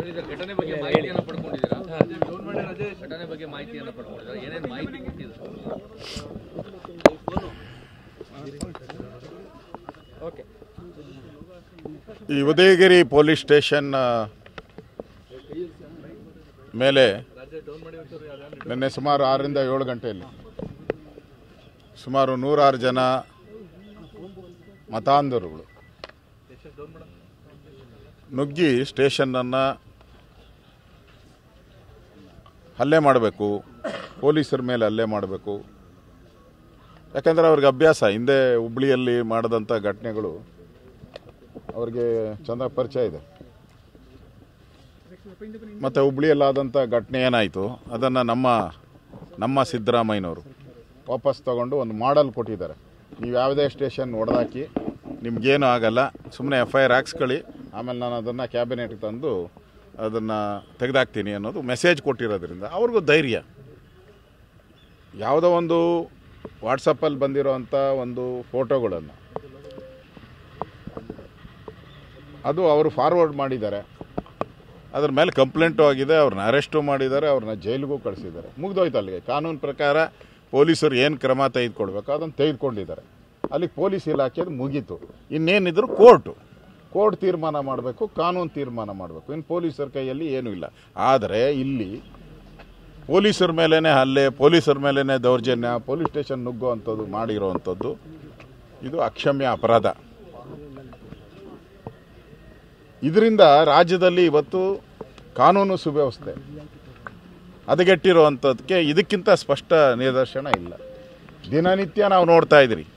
ಬನ್ನಿ ಸರ್, ಘಟನೆ ಬಗ್ಗೆ ಮಾಹಿತಿಯನ್ನು ಪಡ್ಕೊಂಡಿದ್ದೀರಾ? ಘಟನೆ ಬಗ್ಗೆ ಮಾಹಿತಿಯನ್ನು ಪಡ್ಕೊಂಡಿದ್ದೀರಾ? ಏನೇನು ಮಾಹಿತಿ ಕೊಟ್ಟಿದ್ದೀರಾ? ಓಕೆ. ಈ ಉದಯಗಿರಿ ಪೊಲೀಸ್ ಸ್ಟೇಷನ್ ಮೇಲೆ ನಿನ್ನೆ ಸುಮಾರು 6ರಿಂದ 7 ಗಂಟೆಯಲ್ಲಿ ಸುಮಾರು 106 ಜನ ಮತಾಂಧರುಗಳು ನುಗ್ಗಿ ಸ್ಟೇಷನ್ನನ್ನು ಹಲ್ಲೆ ಮಾಡಬೇಕು, ಪೊಲೀಸರ ಮೇಲೆ ಹಲ್ಲೆ ಮಾಡಬೇಕು. ಯಾಕಂದರೆ ಅವ್ರಿಗೆ ಅಭ್ಯಾಸ, ಹಿಂದೆ ಹುಬ್ಳಿಯಲ್ಲಿ ಮಾಡಿದಂಥ ಘಟನೆಗಳು ಅವ್ರಿಗೆ ಚೆಂದ ಪರಿಚಯ ಇದೆ. ಮತ್ತು ಹುಬ್ಳಿಯಲ್ಲಾದಂಥ ಘಟನೆ ಏನಾಯಿತು ಅದನ್ನು ನಮ್ಮ ಸಿದ್ದರಾಮಯ್ಯನವರು ವಾಪಸ್ ತಗೊಂಡು ಒಂದು ಮಾಡಲ್ ಕೊಟ್ಟಿದ್ದಾರೆ. ನೀವು ಯಾವುದೇ ಸ್ಟೇಷನ್ ಹೊಡೆದಾಕಿ ನಿಮಗೇನು ಆಗಲ್ಲ, ಸುಮ್ಮನೆ FIR ಹಾಕ್ಸ್ಕೊಳ್ಳಿ, ಆಮೇಲೆ ನಾನು ಅದನ್ನು ಕ್ಯಾಬಿನೆಟ್ಗೆ ತಂದು ಅದನ್ನು ತೆಗೆದಾಕ್ತೀನಿ ಅನ್ನೋದು ಮೆಸೇಜ್ ಕೊಟ್ಟಿರೋದ್ರಿಂದ ಅವ್ರಿಗೂ ಧೈರ್ಯ. ಯಾವುದೋ ಒಂದು ವಾಟ್ಸಪ್ಪಲ್ಲಿ ಬಂದಿರೋವಂಥ ಒಂದು ಫೋಟೋಗಳನ್ನು ಅದು ಅವರು ಫಾರ್ವರ್ಡ್ ಮಾಡಿದ್ದಾರೆ. ಅದ್ರ ಮೇಲೆ ಕಂಪ್ಲೇಂಟು ಆಗಿದೆ, ಅವ್ರನ್ನ ಅರೆಸ್ಟು ಮಾಡಿದ್ದಾರೆ, ಅವ್ರನ್ನ ಜೈಲಿಗೂ ಕಳಿಸಿದ್ದಾರೆ. ಮುಗ್ದೋಯ್ತು ಅಲ್ಲಿಗೆ. ಕಾನೂನು ಪ್ರಕಾರ ಪೊಲೀಸರು ಏನು ಕ್ರಮ ತೆಗೆದುಕೊಳ್ಬೇಕು ಅದನ್ನು ತೆಗೆದುಕೊಂಡಿದ್ದಾರೆ. ಅಲ್ಲಿಗೆ ಪೊಲೀಸ್ ಇಲಾಖೆದು ಮುಗೀತು. ಇನ್ನೇನಿದ್ರು ಕೋರ್ಟ್ ತೀರ್ಮಾನ ಮಾಡಬೇಕು, ಕಾನೂನು ತೀರ್ಮಾನ ಮಾಡಬೇಕು. ಇನ್ನು ಪೊಲೀಸರ ಕೈಯಲ್ಲಿ ಏನೂ ಇಲ್ಲ. ಆದರೆ ಇಲ್ಲಿ ಪೊಲೀಸರ ಮೇಲೇ ಹಲ್ಲೆ, ಪೊಲೀಸರ ಮೇಲೇ ದೌರ್ಜನ್ಯ, ಪೊಲೀಸ್ ಸ್ಟೇಷನ್ ನುಗ್ಗುವಂಥದ್ದು ಮಾಡಿರೋವಂಥದ್ದು ಇದು ಅಕ್ಷಮ್ಯ ಅಪರಾಧ. ಇದರಿಂದ ರಾಜ್ಯದಲ್ಲಿ ಇವತ್ತು ಕಾನೂನು ಸುವ್ಯವಸ್ಥೆ ಹದಗೆಟ್ಟಿರುವಂಥದ್ದಕ್ಕೆ ಇದಕ್ಕಿಂತ ಸ್ಪಷ್ಟ ನಿದರ್ಶನ ಇಲ್ಲ. ದಿನನಿತ್ಯ ನಾವು ನೋಡ್ತಾ ಇದ್ದೀರಿ.